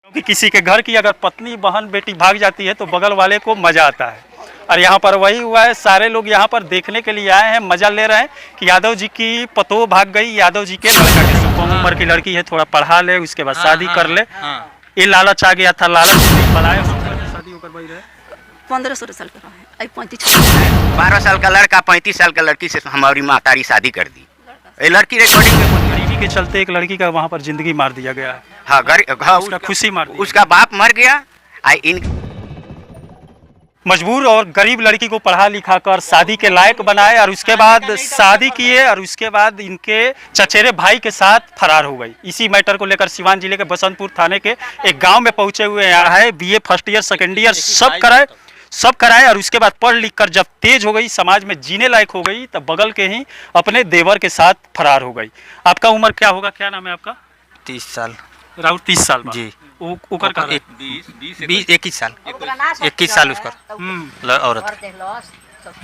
क्योंकि किसी के घर की अगर पत्नी बहन बेटी भाग जाती है तो बगल वाले को मजा आता है, और यहाँ पर वही हुआ है। सारे लोग यहाँ पर देखने के लिए आए हैं, मजा ले रहे हैं कि यादव जी की पतोह भाग गई, यादव जी के लड़का की कम उम्र की लड़की है, थोड़ा पढ़ा ले उसके बाद शादी कर ले। ये लालच आ गया था, लालच बनाया शादी होकर वही रहे। 15-16 साल का है, 35 12 साल का लड़का 35 साल का लड़की से हमारी मातारी शादी कर दी। ये लड़की रिकॉर्डिंग में गरीबी के चलते एक लड़की का वहाँ पर जिंदगी मार दिया गया है। हाँ, उसका खुशी मार दी। उसका बाप मर गया। मजबूर और गरीब लड़की को पढ़ा लिखा कर शादी के लायक बनाए और उसके बाद शादी किए और उसके बाद इनके चचेरे भाई के साथ फरार हो गई। इसी मैटर को लेकर सिवान जिले के बसंतपुर थाने के एक गांव में पहुंचे हुए हैं। BA first year second year सब कराए और उसके बाद पढ़ लिख कर जब तेज हो गई, समाज में जीने लायक हो गई, तब बगल के ही अपने देवर के साथ फरार हो गई। आपका उम्र क्या होगा, क्या नाम है आपका? 30 साल। राहुल 30 साल जी। उकर का 21 साल 21 साल उसका औरत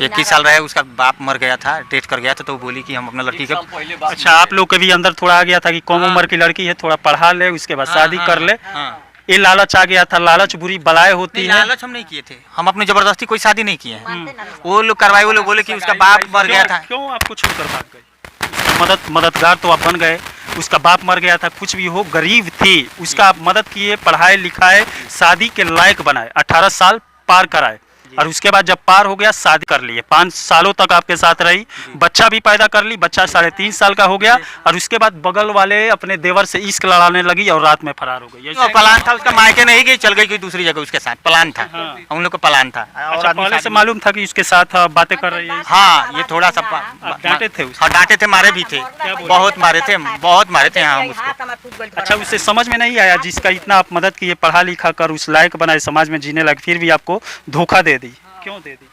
21 साल रहे। उसका बाप मर गया था, डेथ कर गया था, तो वो बोली कि हम अपना लड़की का। अच्छा, आप लोग के भी अंदर थोड़ा आ गया था कि कम उम्र की लड़की है, थोड़ा पढ़ा ले उसके बाद शादी कर ले। ये लालच आ गया था। लालच बुरी बलाएं होती है। लालच हम नहीं किए थे, हम अपनी जबरदस्ती कोई शादी नहीं किए हैं। वो लोग करवाए, वो लोग बोले कि उसका बाप मर गया था। क्यों आपको छोड़कर भाग गए? मददगार तो आप बन गए, उसका बाप मर गया था, कुछ भी हो, गरीब थी, उसका आप मदद किए, पढ़ाए लिखाए, शादी के लायक बनाए, 18 साल पार कराए और उसके बाद जब पार हो गया शादी कर लिए। 5 सालों तक आपके साथ रही, बच्चा भी पैदा कर ली, बच्चा 3.5 साल का हो गया और उसके बाद बगल वाले अपने देवर से इश्क लड़ाने लगी और रात में फरार हो गई। प्लान था उसका, मायके नहीं गई, चल गई कोई दूसरी जगह, उसके साथ प्लान था। हम लोग का प्लान था। अच्छा, पहले से मालूम था कि उसके साथ बातें कर रही है? हाँ, ये थोड़ा सा डांटे थे? हाँ, डांटे थे, मारे भी थे, बहुत मारे थे हम उसको। अच्छा, उससे समझ में नहीं आया जिसका इतना आप मदद किए, पढ़ा लिखा कर उस लायक बनाए, समाज में जीने लायक, फिर भी आपको धोखा दे दी, क्यों दे दी?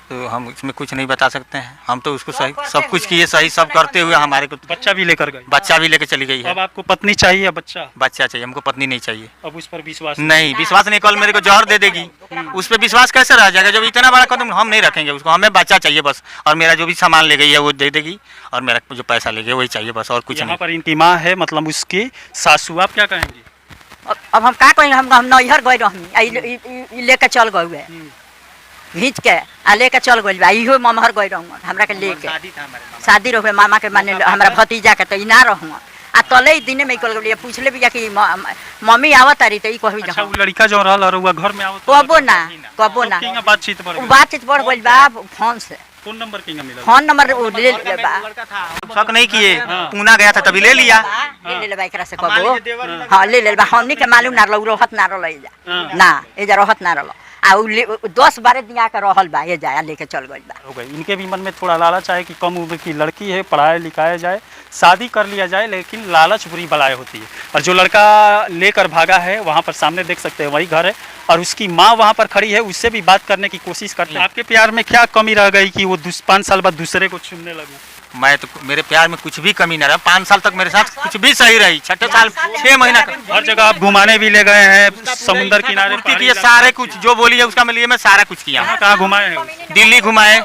तो हम इसमें कुछ नहीं बता सकते हैं। हम तो उसको सही सब कुछ किए, सही सब करते हुए हमारे को बच्चा भी लेकर गई? बच्चा भी लेकर चली गई है। अब आपको पत्नी चाहिए या बच्चा? बच्चा चाहिए हमको, पत्नी नहीं चाहिए। अब उस पर विश्वास नहीं, विश्वास नहीं। कल मेरे को जहर दे देगी, उस पर विश्वास कैसे रह जाएगा? जब इतना बड़ा कदम हम नहीं रखेंगे उसको। हमें बच्चा चाहिए बस, और मेरा जो भी सामान ले गई है वो दे देगी, और मेरा जो पैसा ले गई वही चाहिए बस, और कुछ नहीं। यहाँ पर इनकी माँ है, मतलब उसकी सासू, आप क्या कहेंगे? अब हम क्या कहेंगे? हम नैहर गए रही, लेके चल गए, घींच के आ लेके चल गई। इहो ममहर गई रहूँ, हमरा के लेके शादी रहुए मामा के, माने हमारा भतीजा के, तो ई ना रहूँ। आ तले दिन में कल गई, पूछले भी कि मम्मी आवत तारी, तो ई कहबी अच्छा, वो लड़का जो रहल और वो घर में आवत कबो ना बातचीत बढ़ गई बा फोन से। फोन नंबर किंगा मिला? फोन नंबर ले शक नहीं किए, पूना गया था तभी ले लिया। ले ले एकरा से कबो। हां, ले ले हमनी के मालूम ना रहल, रहत ना रहल ना, एजा रहत ना रहल। आ 10-12 दिन आकर रहल बा, ये जाया लेके चल गई बा। हो गई। इनके भी मन में थोड़ा लालच आए कि कम उम्र की लड़की है, पढ़ाया लिखाया जाए, शादी कर लिया जाए, लेकिन लालच बुरी बलाएं होती है। और जो लड़का लेकर भागा है, वहाँ पर सामने देख सकते हैं वही घर है, और उसकी माँ वहाँ पर खड़ी है, उससे भी बात करने की कोशिश करते हैं। आपके प्यार में क्या कमी रह गई कि वो 5 साल बाद दूसरे को चुनने लगी? मैं तो, मेरे प्यार में कुछ भी कमी न रहा। 5 साल तक मेरे साथ कुछ भी सही रही। 6 साल 6 महीना हर जगह आप घुमाने भी ले गए हैं, समुद्र किनारे किए, सारे कुछ जो बोली है उसका मैं लिए, मैं सारा कुछ किया। कहाँ घुमाए हैं? दिल्ली घुमाए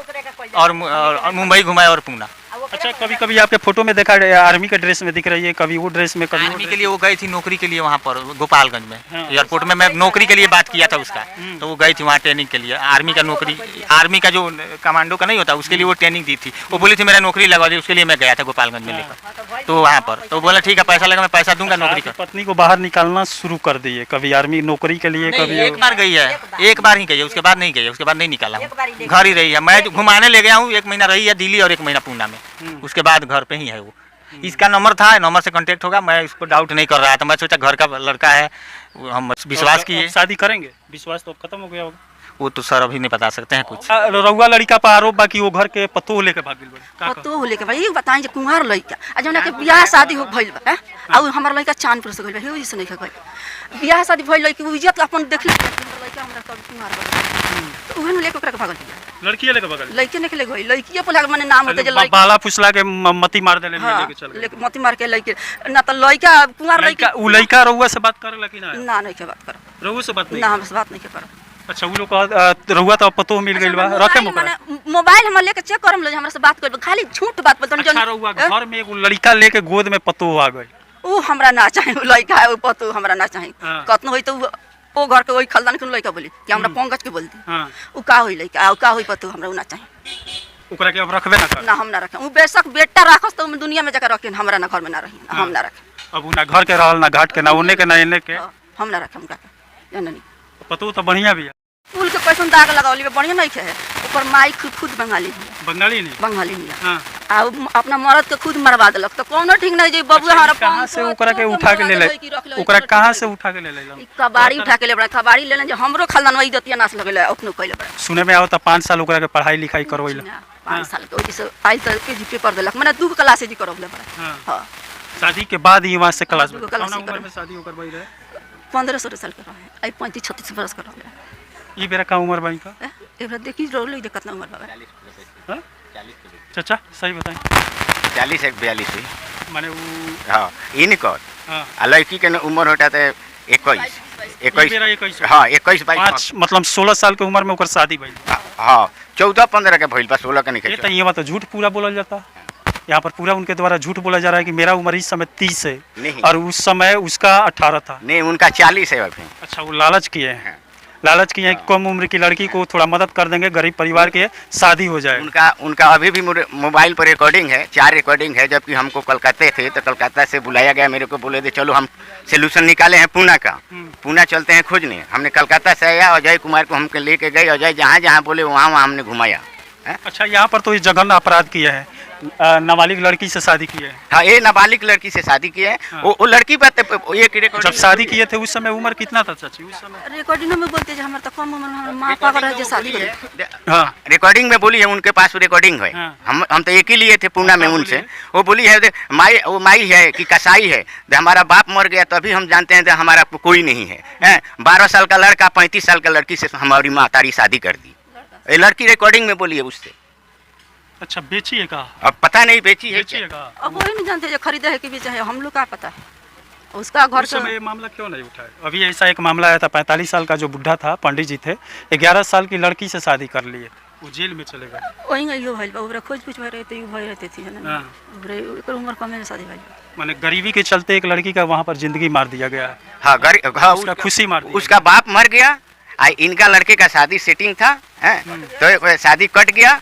और मुंबई घुमाए और पूना। अच्छा, कभी कभी आपके फोटो में देखा आर्मी के ड्रेस में दिख रही है, कभी वो ड्रेस में, कभी आर्मी के लिए वो गई थी नौकरी के लिए वहाँ पर गोपालगंज में। एयरपोर्ट में मैं नौकरी के लिए बात किया था उसका, तो वो गई थी वहाँ ट्रेनिंग के लिए। आर्मी का नौकरी, आर्मी का जो कमांडो का नहीं होता, उसके लिए वो ट्रेनिंग दी थी। वो बोली थी मेरा नौकरी लगवा दी, उसके लिए मैं गया था गोपालगंज में लेकर। तो वहाँ पर तो बोला ठीक है, पैसा लगा, मैं पैसा दूंगा नौकरी का। पत्नी को बाहर निकालना शुरू कर दिए, कभी आर्मी नौकरी के लिए, कभी एक बार गई है, एक बार ही गई है, उसके बाद नहीं गई है, उसके बाद नहीं निकाला हूँ, घर ही रही है। मैं घुमाने ले गया हूँ, 1 महीना रही है दिल्ली और 1 महीना पूना में, उसके बाद घर पे ही है वो। इसका नंबर था, नंबर से कांटेक्ट होगा। मैं इसको डाउट नहीं कर रहा था, मैं सोचा घर का लड़का है, हम विश्वास किए। शादी करेंगे, विश्वास तो खत्म हो गया होगा। वो तो सर अभी नहीं बता सकते हैं कुछ। रउआ लड़का पर आरोप बा कि वो घर के पतोह लेके भाग गइल। पतोह लेके भाई बताई जे कुंवार लइका आ जौना के बियाह शादी हो भइल बा, आ हमर लइका चांदपुर से गइल बा, हे ओइसे नहीं गइल। बियाह शादी भइल लइका वो इज्जत अपन देख ले, लइका हमरा तब कुंवार बा, तो उहे लेके ओकरा के भागल दिया। लड़की लेके भागल? लइके ने के ले गई, लइकिए पहले माने नाम होते जे लइका बाला फुसला के मती मार देले, लेके चल गए। मती मार के लइके ना, तो लइका कुंवार लइका उ लइका रउआ से बात करेला कि ना? ना नहीं के बात कर, रउआ से बात नहीं ना हमसे बात नहीं के कर। अच्छा, वो लोग रउआ तो पतोह मिल गइल बा, रखे मोबाइल मोबाइल हम लेके चेक करम ले, हमरा से बात कर, खाली झूठ बात बोलतन। अच्छा, रउआ घर में एगो लड़का लेके गोद में पतोह आ गई, ऊ हमरा ना चाहे, ऊ लड़का है, ऊ पतो हमरा ना चाहे। हाँ। कतनो होई तो ओ घर के वही खानदान के लड़का बोली कि हमरा पंकज के बोलती। हाँ। ऊ का होई लड़का, ऊ का होई पतो हमरा ऊ ना चाहे। ओकरा के अब रखबे ना कर। ना हम ना रखे। ऊ बेशक बेटा राखस तो दुनिया में जाकर रखे, हमरा ना घर में ना रही, हम ना रखे। अब उ ना घर के रहल ना घाट के ना ओने के ना एने के। हम ना रखे उनका के। जननी पतो तो बढ़िया भी है। फूल के पैसा दाग लगावली बढ़िया नहीं है। ऊपर माई खुद बंगाली है। बंगाली नहीं। बंगाली नहीं। हाँ। आ अपना मर्द के खुद मरवा देलक तो कोनो ठीक नहीं जे बबुआ हमारा कहाँ से ओकरा के उठा के ले ले? ओकरा कहाँ से उठा के ले ले? कबाड़ी उठा के ले बड़ा कबाड़ी ले जे हमरो खानदान वही दतिया नाश लगले अपनो कइले बड़ा। सुने में आवता 5 साल ओकरा के पढ़ाई लिखाई करवइला। 5 साल के वजह से आई तक के जी पेपर देलक माने 2 क्लास से जी करवले बड़ा। हां शादी के बाद ही वहां से क्लास में। दूगो क्लास कौन से उम्र में शादी होकर भाई रहे? 15-16 साल के रहे। आई 35-36 बरस के रहले। ई बेरा का उम्र भाई का? एबरा देखी रोले जे कितना उम्र बाबा। हां चाचा सही बताएं। 40 एक 42 हुई। माने वो हाँ इन कर। हाँ। आ लड़की के उम्र होता है 21 21। हाँ 21 22। 5 मतलब 16 साल के उम्र में ओकर शादी भइल। हाँ 14-15 के भइल बा, 16 के ये नहीं। तो ये तो झूठ पूरा बोला जाता। यहाँ पर पूरा उनके द्वारा झूठ बोला जा रहा है कि मेरा उम्र इस समय 30 है नहीं। और उस समय उसका 18 था। नहीं उनका 40 है अभी। अच्छा वो लालच किए हैं। लालच किए हैं कि कम उम्र की लड़की को थोड़ा मदद कर देंगे, गरीब परिवार के शादी हो जाए। उनका अभी भी मोबाइल पर रिकॉर्डिंग है, 4 रिकॉर्डिंग है। जबकि हमको कलकत्ते थे तो कलकत्ता से बुलाया गया, मेरे को बोले थे चलो हम सोल्यूशन निकाले हैं पूना का, पूना चलते हैं खोजने। हमने कलकत्ता से आया, अजय कुमार को हमको लेके गए। अजय जहाँ जहाँ बोले वहाँ वहाँ हमने घुमाया। अच्छा यहाँ पर तो ये जघन्य अपराध किया है, नाबालिग लड़की से शादी की है। हाँ ये नाबालिग लड़की से शादी की है। हाँ। वो लड़की बात एक जब शादी किए थे उस समय उम्र कितना था चाची? उस समय रिकॉर्डिंग में बोलते जे हमर त कम उम्र में मां पागल है जे शादी करे। हाँ रिकॉर्डिंग में बोली है, उनके पास रिकॉर्डिंग है। हाँ। हम तो एक ही लिए थे पूना में उनसे। वो बोली है वो माई है कि कसाई है, हमारा बाप मर गया तो अभी हम जानते हैं हमारा कोई नहीं है। 12 साल का लड़का 35 साल का लड़की से हमारी मातारी शादी कर दी। ये लड़की रिकॉर्डिंग में बोली है उससे। अच्छा बेची है कहा? अब पता नहीं बेची है बेची है कहा? अब वही नहीं जानते जो खरीदा है कि बेचा है, हम लोग का पता है उसका घर उस समय ये मामला क्यों नहीं उठा है? अभी ऐसा एक मामला आया था, 45 साल का जो बुढ़ा था पंडित जी थे, 11 साल की लड़की से शादी कर लिए, वो जेल में चले गए। वही यो भइल बा ओकरा खोज पूछ भइ रहते यू भइ रहते थी ना। हाँ। ओकरा उम्र कम में शादी भइल। माने गरीबी के चलते एक लड़की का वहाँ पर जिंदगी मार दिया गया है। हाँ उसका खुशी मार दी। उसका बाप मर गया, इनका लड़के का शादी सेटिंग था, तो शादी कट गया।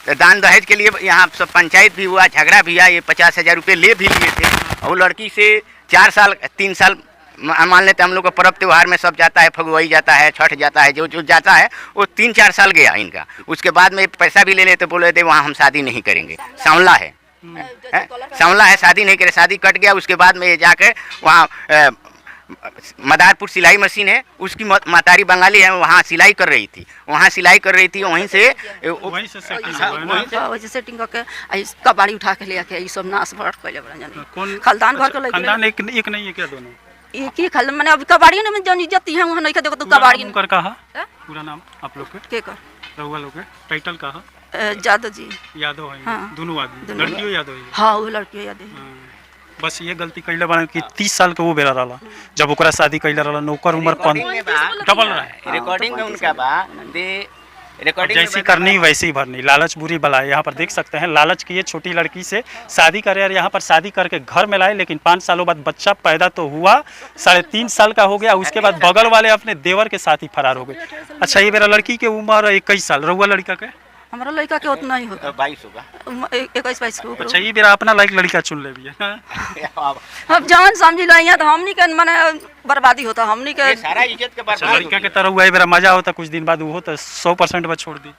तो दान दहेज के लिए यहाँ सब पंचायत भी हुआ, झगड़ा भी हुआ। ये 50,000 रुपये ले भी लिए थे। और लड़की से 4 साल 3 साल मान लेते हम लोग को पर्व त्योहार में सब जाता है, फगुआई जाता है, छठ जाता है, जो जाता है वो 3-4 साल गया इनका। उसके बाद में पैसा भी ले लेते, बोले थे वहाँ हम शादी नहीं करेंगे, सांवला है, सांवला है, शादी नहीं करे। शादी कट गया। उसके बाद में ये जाकर वहाँ मदारपुर सिलाई मशीन है, उसकी मातारी बंगाली है, वहाँ सिलाई कर रही थी, वहीं से सेटिंग करके कबाड़ी उठा के ले आके ये सब नाश भरट कैले बड़ा जाने। कौन खानदान घर के लड़के खानदान एक नहीं है क्या? दोनों एक ही खानदान माने अब कबाड़ी में जन इज्जत है वहाँ नहीं देखो तो कबाड़ी कर कहा पूरा नाम आप लोग के कर रहुआ लोग के टाइटल कहा? जादव जी यादव है। हाँ। दोनों आदमी लड़कियों यादव है। हाँ वो लड़की याद है। बस ये गलती कैले बना कि 30 साल के वो बेरा रहा जब ओकरा शादी कैले रहा, नौकर उम्र डबल रहा है। रिकॉर्डिंग में उनका बा दे रिकॉर्डिंग जैसी करनी वैसी भरनी, लालच बुरी बला। यहाँ पर देख सकते हैं लालच किए छोटी लड़की से शादी करे और यहाँ पर शादी करके घर में लाए, लेकिन 5 सालों बाद बच्चा पैदा तो हुआ, 3.5 साल का हो गया। उसके बाद बगल वाले अपने देवर के साथ ही फरार हो गए। अच्छा ये मेरा लड़की के उम्र 21 साल, रहुआ लड़का के? हमारा लड़का के उतना ही होगा 22 होगा। 21-22 को। अच्छा ये मेरा अपना लाइक लड़का चुन ले भी है। अब जान समझ लो यहाँ तो हमनी के माने बर्बादी होता, हमनी के सारा इज्जत के अच्छा लड़का के तरह हुआ मेरा मजा होता, कुछ दिन बाद वो तो 100% बस छोड़ दी।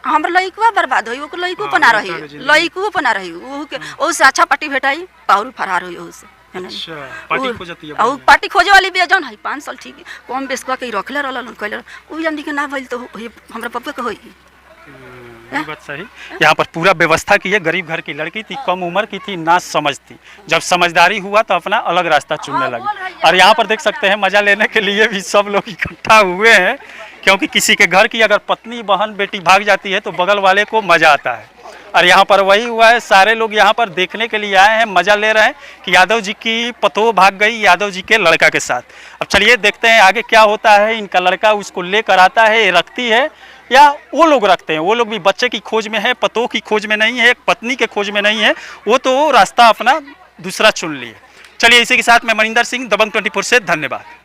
हमरा लइकवा बर्बाद होई, ओकर लइको पना रही, लइको पना रही, ओ से अच्छा पार्टी भेटाई और फरार होई ओ से। अच्छा पार्टी खोजती है। और पार्टी खोजे वाली भी जन है 5 साल ठीक कम बेस के रखले रहल कहले उ जल्दी के ना भइल तो हमरा पप्पे के होई। ये बात सही। यहाँ पर पूरा व्यवस्था की है, गरीब घर की लड़की थी, कम उम्र की थी, ना समझ थी। जब समझदारी हुआ तो अपना अलग रास्ता चुनने लगी। और यहाँ पर देख सकते हैं मजा लेने के लिए भी सब लोग इकट्ठा हुए हैं, क्योंकि किसी के घर की अगर पत्नी बहन बेटी भाग जाती है तो बगल वाले को मजा आता है। और यहाँ पर वही हुआ है, सारे लोग यहाँ पर देखने के लिए आए हैं, मजा ले रहे हैं कि यादव जी की पतोह भाग गई यादव जी के लड़का के साथ। अब चलिए देखते हैं आगे क्या होता है। इनका लड़का उसको लेकर आता है, रखती है, या वो लोग रखते हैं। वो लोग भी बच्चे की खोज में है, पतोह की खोज में नहीं है, पत्नी के खोज में नहीं है, वो तो रास्ता अपना दूसरा चुन लिए। चलिए इसी के साथ मैं मनिंदर सिंह, दबंग 24 से धन्यवाद।